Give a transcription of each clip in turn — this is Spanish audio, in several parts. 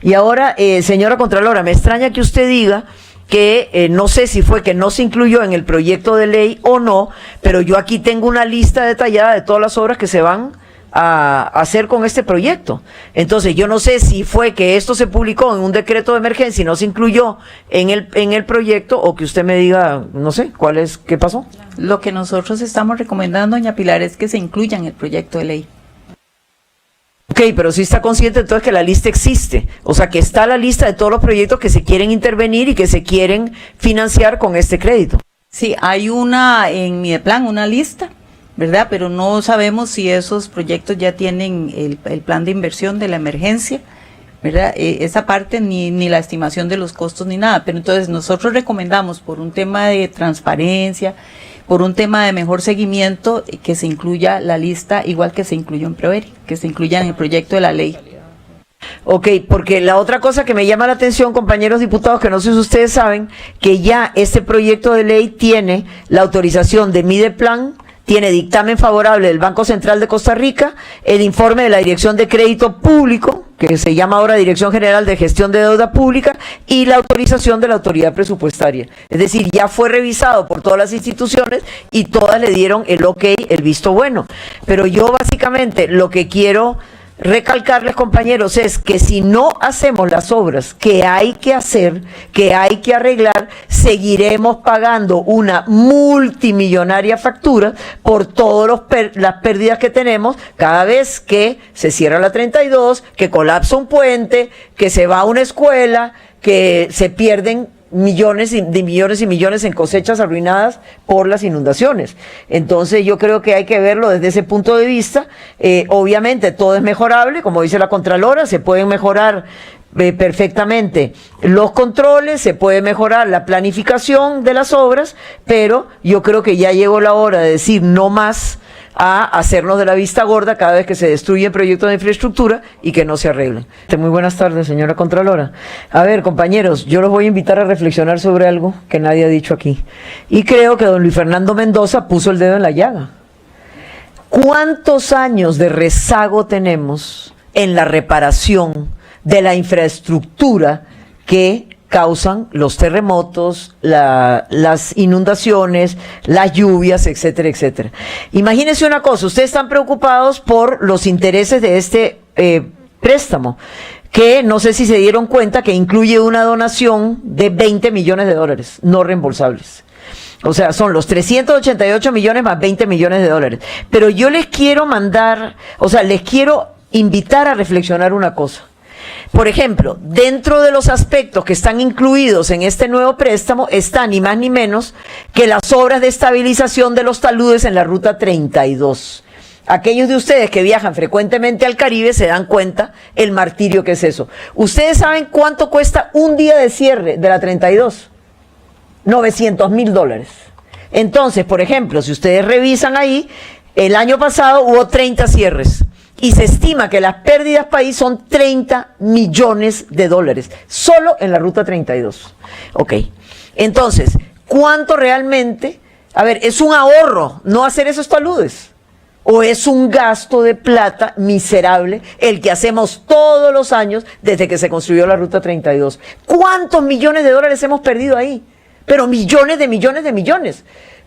Y ahora, señora Contralora, me extraña que usted diga que no sé si fue que no se incluyó en el proyecto de ley o no, pero yo aquí tengo una lista detallada de todas las obras que se van a hacer con este proyecto. Entonces, yo no sé si fue que esto se publicó en un decreto de emergencia y no se incluyó en el proyecto, o que usted me diga, no sé, qué pasó. Lo que nosotros estamos recomendando, doña Pilar, es que se incluya en el proyecto de ley. Ok, pero sí está consciente entonces que la lista existe, o sea que está la lista de todos los proyectos que se quieren intervenir y que se quieren financiar con este crédito. Sí, hay en Mideplan una lista, ¿verdad? Pero no sabemos si esos proyectos ya tienen el plan de inversión de la emergencia, ¿verdad? Esa parte ni la estimación de los costos ni nada, pero entonces nosotros recomendamos, por un tema de transparencia, por un tema de mejor seguimiento, que se incluya la lista igual que se incluyó en Proeri, que se incluya en el proyecto de la ley. Ok, porque la otra cosa que me llama la atención, compañeros diputados, que no sé si ustedes saben, que ya este proyecto de ley tiene la autorización de Mideplan, tiene dictamen favorable del Banco Central de Costa Rica, el informe de la Dirección de Crédito Público, que se llama ahora Dirección General de Gestión de Deuda Pública, y la autorización de la autoridad presupuestaria. Es decir, ya fue revisado por todas las instituciones y todas le dieron el ok, el visto bueno. Pero yo básicamente lo que quiero recalcarles, compañeros, es que si no hacemos las obras que hay que hacer, que hay que arreglar, seguiremos pagando una multimillonaria factura por todas las pérdidas que tenemos cada vez que se cierra la 32, que colapsa un puente, que se va a una escuela, que se pierden millones y millones en cosechas arruinadas por las inundaciones. Entonces yo creo que hay que verlo desde ese punto de vista. Obviamente todo es mejorable, como dice la Contralora, se pueden mejorar perfectamente los controles, se puede mejorar la planificación de las obras, pero yo creo que ya llegó la hora de decir no más a hacernos de la vista gorda cada vez que se destruyen proyectos de infraestructura y que no se arreglen. Muy buenas tardes, señora Contralora. A ver, compañeros, yo los voy a invitar a reflexionar sobre algo que nadie ha dicho aquí. Y creo que don Luis Fernando Mendoza puso el dedo en la llaga. ¿Cuántos años de rezago tenemos en la reparación de la infraestructura que causan los terremotos, las inundaciones, las lluvias, etcétera, etcétera? Imagínense una cosa, ustedes están preocupados por los intereses de este préstamo, que no sé si se dieron cuenta que incluye una donación de 20 millones de dólares no reembolsables. O sea, son los 388 millones más 20 millones de dólares. Pero yo les quiero les quiero invitar a reflexionar una cosa. Por ejemplo, dentro de los aspectos que están incluidos en este nuevo préstamo está ni más ni menos que las obras de estabilización de los taludes en la Ruta 32. Aquellos de ustedes que viajan frecuentemente al Caribe se dan cuenta el martirio que es eso. ¿Ustedes saben cuánto cuesta un día de cierre de la 32? $900,000. Entonces, por ejemplo, si ustedes revisan ahí, el año pasado hubo 30 cierres. Y se estima que las pérdidas país son 30 millones de dólares, solo en la Ruta 32. Ok, entonces, ¿cuánto realmente? A ver, ¿es un ahorro no hacer esos taludes? ¿O es un gasto de plata miserable el que hacemos todos los años desde que se construyó la Ruta 32? ¿Cuántos millones de dólares hemos perdido ahí? Pero millones de millones,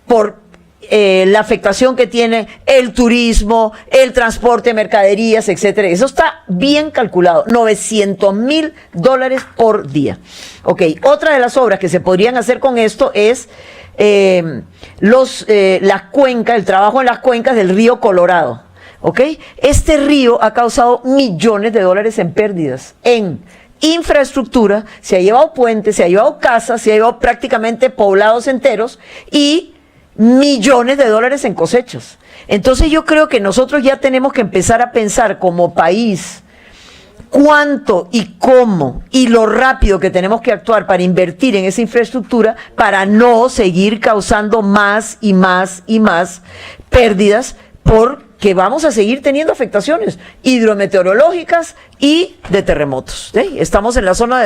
por la afectación que tiene el turismo, el transporte de mercaderías, etcétera. Eso está bien calculado, $900,000 por día. Ok, otra de las obras que se podrían hacer con esto es las cuencas, el trabajo en las cuencas del río Colorado. Ok, este río ha causado millones de dólares en pérdidas, en infraestructura, se ha llevado puentes, se ha llevado casas, se ha llevado prácticamente poblados enteros y millones de dólares en cosechas. Entonces yo creo que nosotros ya tenemos que empezar a pensar como país cuánto y cómo y lo rápido que tenemos que actuar para invertir en esa infraestructura para no seguir causando más y más y más pérdidas, porque vamos a seguir teniendo afectaciones hidrometeorológicas y de terremotos. ¿Sí? Estamos en la zona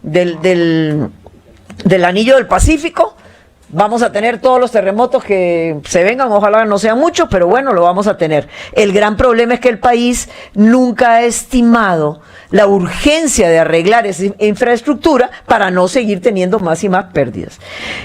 del Anillo del Pacífico, vamos a tener todos los terremotos que se vengan, ojalá no sean muchos, pero bueno, lo vamos a tener. El gran problema es que el país nunca ha estimado la urgencia de arreglar esa infraestructura para no seguir teniendo más y más pérdidas.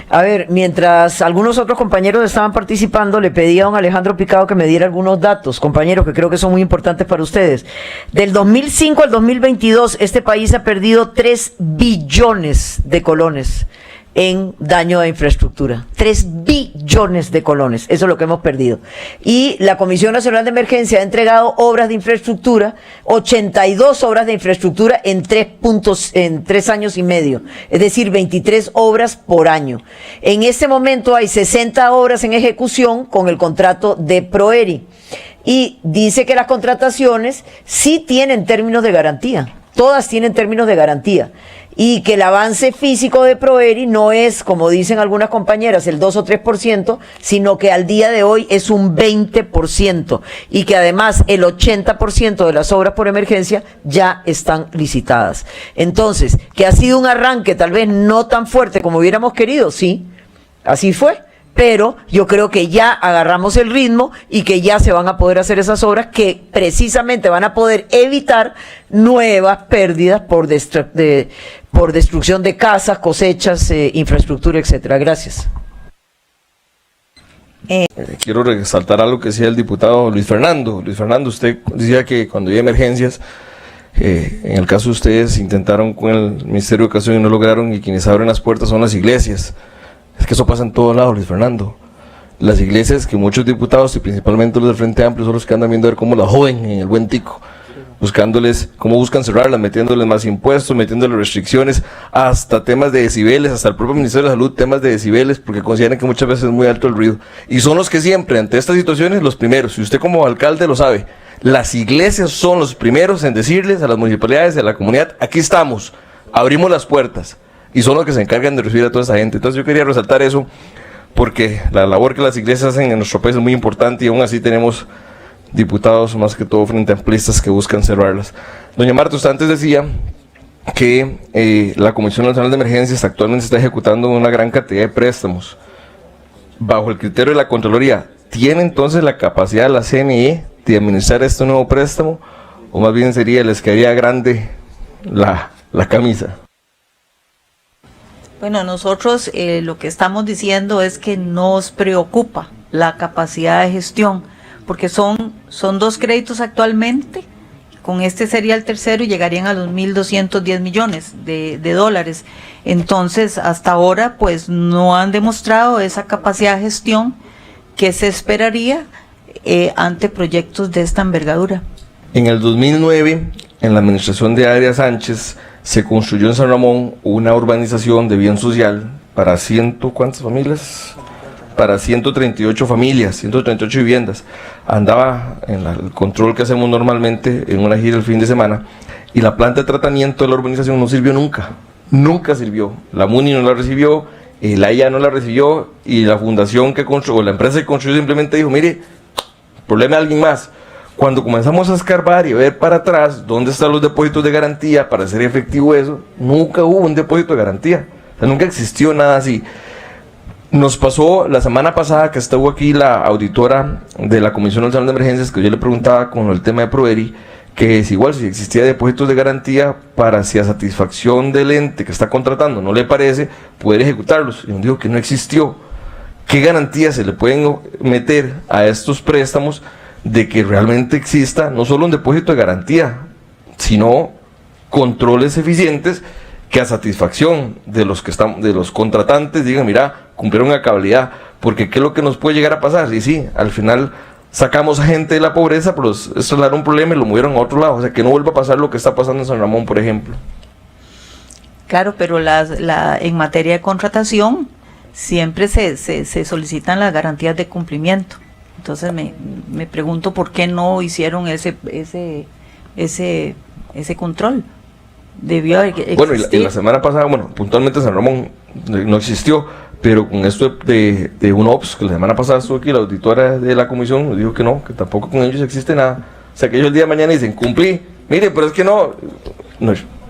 A ver, mientras algunos otros compañeros estaban participando, le pedí a don Alejandro Picado que me diera algunos datos, compañeros, que creo que son muy importantes para ustedes. Del 2005 al 2022, este país ha perdido 3 billones de colones en daño a infraestructura. 3 billones de colones, eso es lo que hemos perdido. Y la Comisión Nacional de Emergencia ha entregado obras de infraestructura, 82 obras de infraestructura en 3 años y medio, es decir, 23 obras por año. En este momento hay 60 obras en ejecución con el contrato de Proeri. Y dice que las contrataciones sí tienen términos de garantía, todas tienen términos de garantía. Y que el avance físico de Proeri no es, como dicen algunas compañeras, el 2 o 3%, sino que al día de hoy es un 20%, y que además el 80% de las obras por emergencia ya están licitadas. Entonces, que ha sido un arranque tal vez no tan fuerte como hubiéramos querido, sí, así fue. Pero yo creo que ya agarramos el ritmo y que ya se van a poder hacer esas obras que precisamente van a poder evitar nuevas pérdidas por destrucción de casas, cosechas, infraestructura, etcétera. Gracias. Quiero resaltar algo que decía el diputado Luis Fernando. Luis Fernando, usted decía que cuando hay emergencias, en el caso de ustedes intentaron con el Ministerio de Educación y no lograron, y quienes abren las puertas son las iglesias. Es que eso pasa en todos lados, Luis Fernando. Las iglesias, que muchos diputados y principalmente los del Frente Amplio son los que andan viendo a ver cómo la joden en el buen tico, buscándoles, cómo buscan cerrarlas, metiéndoles más impuestos, metiéndoles restricciones, hasta temas de decibeles, hasta el propio Ministerio de Salud, temas de decibeles, porque consideran que muchas veces es muy alto el ruido. Y son los que siempre, ante estas situaciones, los primeros, y usted como alcalde lo sabe, las iglesias son los primeros en decirles a las municipalidades, a la comunidad, aquí estamos, abrimos las puertas. Y son los que se encargan de recibir a toda esa gente. Entonces yo quería resaltar eso, porque la labor que las iglesias hacen en nuestro país es muy importante, y aún así tenemos diputados, más que todo frente amplistas, que buscan cerrarlas. Doña Marta, usted antes decía que la Comisión Nacional de Emergencias actualmente está ejecutando una gran cantidad de préstamos. Bajo el criterio de la Contraloría, ¿tiene entonces la capacidad de la CNE de administrar este nuevo préstamo? ¿O más bien les quedaría grande la camisa? Bueno, nosotros lo que estamos diciendo es que nos preocupa la capacidad de gestión, porque son 2 créditos actualmente, con este sería el tercero y llegarían a los 1.210 millones de dólares. Entonces, hasta ahora, pues no han demostrado esa capacidad de gestión que se esperaría ante proyectos de esta envergadura. En el 2009, en la administración de Adria Sánchez, se construyó en San Ramón una urbanización de bien social para ¿cuántas familias? Para 138 familias, 138 viviendas. Andaba en el control que hacemos normalmente en una gira el fin de semana, y la planta de tratamiento de la urbanización no sirvió nunca. Nunca sirvió. La MUNI no la recibió, la IA no la recibió, y la fundación que construyó, la empresa que construyó, simplemente dijo, mire, problema de alguien más. Cuando comenzamos a escarbar y a ver para atrás dónde están los depósitos de garantía para hacer efectivo eso, nunca hubo un depósito de garantía. O sea, nunca existió nada así. Nos pasó la semana pasada que estuvo aquí la auditora de la Comisión Nacional de Emergencias, que yo le preguntaba con el tema de Proeri, que es igual si existía depósitos de garantía para, si a satisfacción del ente que está contratando no le parece, poder ejecutarlos. Y nos dijo que no existió. ¿Qué garantías se le pueden meter a estos préstamos de que realmente exista no solo un depósito de garantía, sino controles eficientes que a satisfacción de los que están, de los contratantes, digan, mira, cumplieron a cabalidad? Porque ¿qué es lo que nos puede llegar a pasar? Y sí, al final sacamos a gente de la pobreza, pero eso era un problema y lo movieron a otro lado. O sea, que no vuelva a pasar lo que está pasando en San Ramón, por ejemplo. Claro, pero en materia de contratación siempre se solicitan las garantías de cumplimiento. Entonces me pregunto por qué no hicieron ese control. Debió haber existido. Bueno, y la semana pasada, puntualmente San Ramón no existió, pero con esto de UNOPS, que la semana pasada estuvo aquí la auditora de la comisión, nos dijo que no, que tampoco con ellos existe nada. O sea, que ellos el día de mañana dicen, cumplí, mire, pero es que no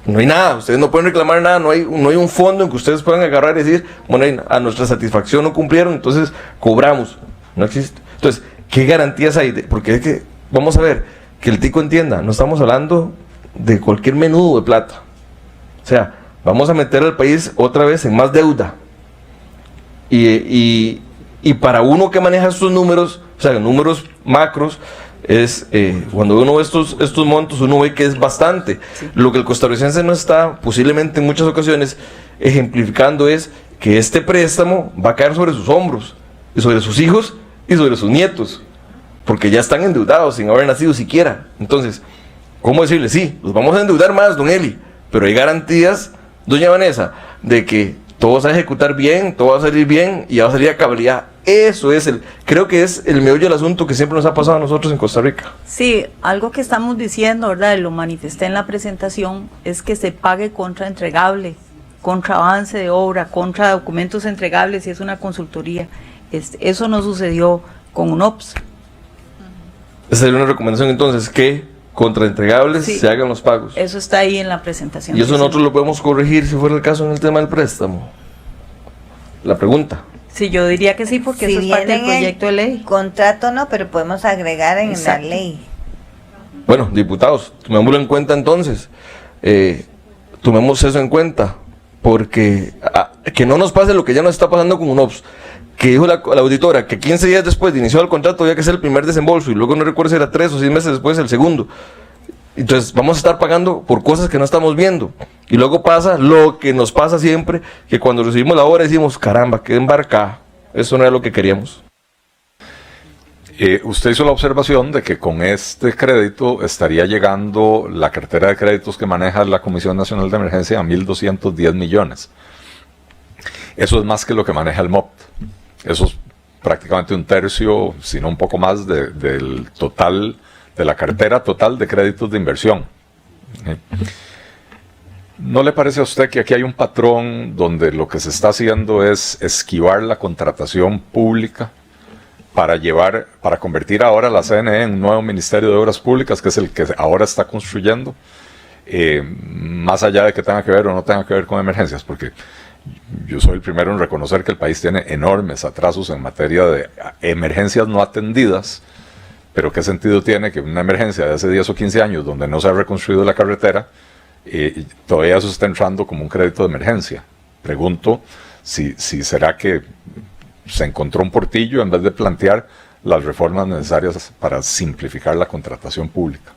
No hay nada, ustedes no pueden reclamar nada, no hay un fondo en que ustedes puedan agarrar y decir, bueno, a nuestra satisfacción no cumplieron, entonces cobramos. No existe. Entonces, ¿qué garantías hay? Porque es que, vamos a ver, que el tico entienda, no estamos hablando de cualquier menudo de plata. O sea, vamos a meter al país otra vez en más deuda. Y para uno que maneja estos números, o sea, números macros, es cuando uno ve estos montos, uno ve que es bastante. Sí. Lo que el costarricense no está, posiblemente en muchas ocasiones, ejemplificando es que este préstamo va a caer sobre sus hombros, y sobre sus hijos, y sobre sus nietos, porque ya están endeudados sin haber nacido siquiera. Entonces, ¿cómo decirle? Sí, los vamos a endeudar más, don Eli, pero hay garantías, doña Vanessa, de que todo se va a ejecutar bien, todo va a salir bien y va a salir a cabalidad. Eso es creo que es el meollo del asunto que siempre nos ha pasado a nosotros en Costa Rica. Sí, algo que estamos diciendo, ¿verdad? Lo manifesté en la presentación, es que se pague contra entregable, contra avance de obra, contra documentos entregables si es una consultoría. Eso no sucedió con UNOPS. Esa sería una recomendación entonces, que contra entregables sí, se hagan los pagos. Eso está ahí en la presentación. Y eso nosotros lo podemos corregir si fuera el caso en el tema del préstamo. La pregunta. Sí, yo diría que sí, porque si eso es parte del proyecto de ley. Contrato no, pero podemos agregar en Exacto. la ley. Bueno, diputados, tomémoslo en cuenta entonces. Tomemos eso en cuenta, porque que no nos pase lo que ya nos está pasando con UNOPS, que dijo la auditora que 15 días después de iniciar el contrato había que hacer el primer desembolso y luego no recuerdo si era 3 o 6 meses después el segundo. Entonces vamos a estar pagando por cosas que no estamos viendo. Y luego pasa lo que nos pasa siempre, que cuando recibimos la obra decimos, caramba, qué embarcada. Eso no era lo que queríamos. Usted hizo la observación de que con este crédito estaría llegando la cartera de créditos que maneja la Comisión Nacional de Emergencia a 1.210 millones. Eso es más que lo que maneja el MOP. Eso es prácticamente un tercio, si no un poco más, del total, de la cartera total de créditos de inversión. ¿No le parece a usted que aquí hay un patrón donde lo que se está haciendo es esquivar la contratación pública para convertir ahora la CNE en un nuevo Ministerio de Obras Públicas, que es el que ahora está construyendo, más allá de que tenga que ver o no tenga que ver con emergencias? Porque yo soy el primero en reconocer que el país tiene enormes atrasos en materia de emergencias no atendidas, pero ¿qué sentido tiene que una emergencia de hace 10 o 15 años donde no se ha reconstruido la carretera, todavía eso está entrando como un crédito de emergencia? Pregunto si será que se encontró un portillo en vez de plantear las reformas necesarias para simplificar la contratación pública.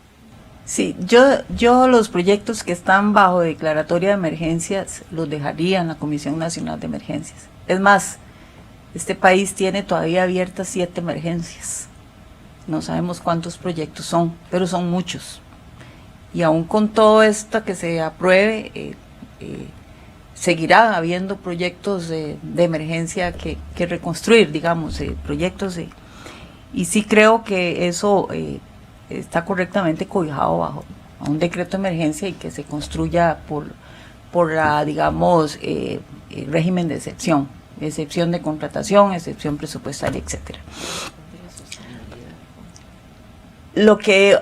Sí, yo los proyectos que están bajo declaratoria de emergencias los dejaría en la Comisión Nacional de Emergencias. Es más, este país tiene todavía abiertas 7 emergencias. No sabemos cuántos proyectos son, pero son muchos. Y aún con todo esto que se apruebe, seguirá habiendo proyectos de emergencia que reconstruir, digamos, proyectos y sí creo que eso está correctamente cobijado bajo un decreto de emergencia y que se construya por la, digamos, régimen de excepción de contratación, excepción presupuestaria, etcétera. Lo que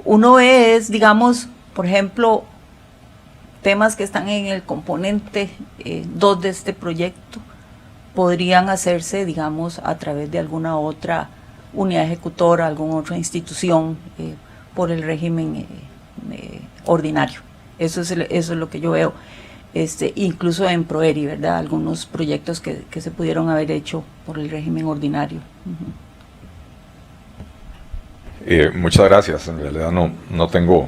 uno ve es, digamos, por ejemplo, temas que están en el componente 2 de este proyecto podrían hacerse, digamos, a través de alguna otra unidad ejecutora, alguna otra institución por el régimen ordinario. Eso es lo que yo veo, incluso en Proeri, ¿verdad? Algunos proyectos que se pudieron haber hecho por el régimen ordinario. Muchas gracias. En realidad no tengo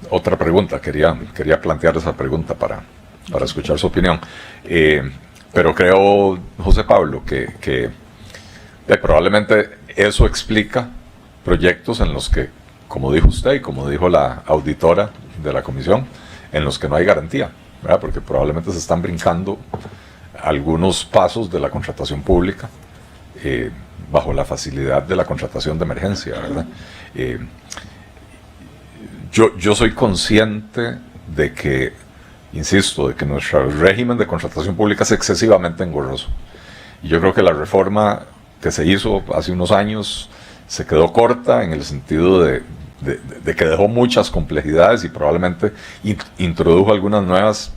otra pregunta. Quería plantear esa pregunta para escuchar su opinión. Pero creo, José Pablo, que probablemente eso explica proyectos en los que, como dijo usted y como dijo la auditora de la comisión, en los que no hay garantía, ¿verdad? Porque probablemente se están brincando algunos pasos de la contratación pública bajo la facilidad de la contratación de emergencia, ¿verdad? Yo soy consciente de que, insisto, de que nuestro régimen de contratación pública es excesivamente engorroso. Y yo creo que la reforma que se hizo hace unos años se quedó corta en el sentido de de que dejó muchas complejidades y probablemente introdujo algunas nuevas,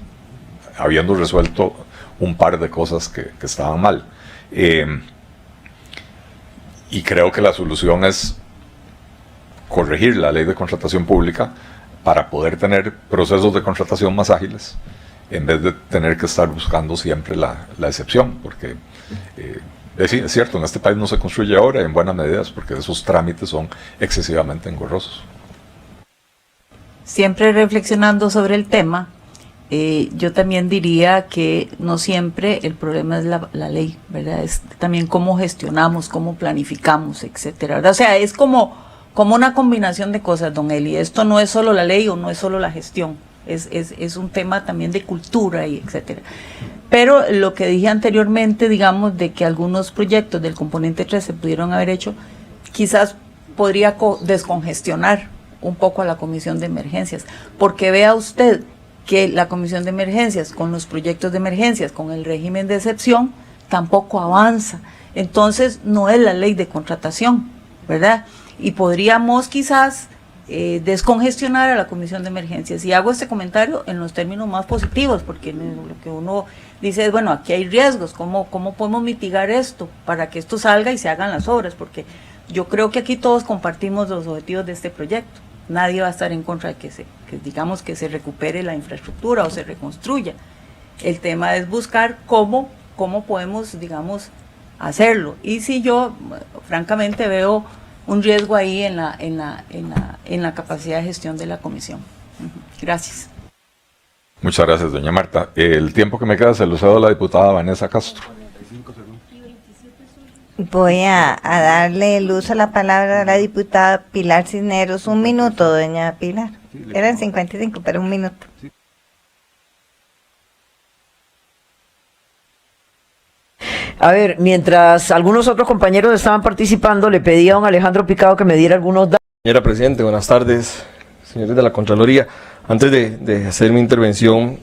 habiendo resuelto un par de cosas que estaban mal. Y creo que la solución es corregir la ley de contratación pública para poder tener procesos de contratación más ágiles, en vez de tener que estar buscando siempre la excepción, porque es cierto, en este país no se construye ahora en buenas medidas porque esos trámites son excesivamente engorrosos. Siempre reflexionando sobre el tema, yo también diría que no siempre el problema es la ley, ¿verdad? Es también cómo gestionamos, cómo planificamos, etcétera, ¿verdad? O sea, es como una combinación de cosas, don Eli. Esto no es solo la ley o no es solo la gestión, es un tema también de cultura y etcétera. Pero lo que dije anteriormente, digamos, de que algunos proyectos del componente 3 se pudieron haber hecho, quizás podría descongestionar un poco a la Comisión de Emergencias, porque vea usted que la Comisión de Emergencias, con los proyectos de emergencias, con el régimen de excepción, tampoco avanza. Entonces, no es la ley de contratación, ¿verdad? Y podríamos quizás descongestionar a la Comisión de Emergencias. Y hago este comentario en los términos más positivos, porque lo que uno dice es, bueno, aquí hay riesgos, ¿cómo podemos mitigar esto para que esto salga y se hagan las obras? Porque yo creo que aquí todos compartimos los objetivos de este proyecto. Nadie va a estar en contra de que digamos que se recupere la infraestructura o se reconstruya. El tema es buscar cómo podemos, digamos, hacerlo. Y si yo, francamente, veo un riesgo ahí en la capacidad de gestión de la comisión. Gracias. Muchas gracias, doña Marta. El tiempo que me queda se lo cedo a la diputada Vanessa Castro. Voy a darle el uso a la palabra a la diputada Pilar Cisneros. 1 minuto, doña Pilar. Eran 55, pero 1 minuto. A ver, mientras algunos otros compañeros estaban participando, le pedí a don Alejandro Picado que me diera algunos datos. Señora Presidente, buenas tardes, señores de la Contraloría. Antes de hacer mi intervención,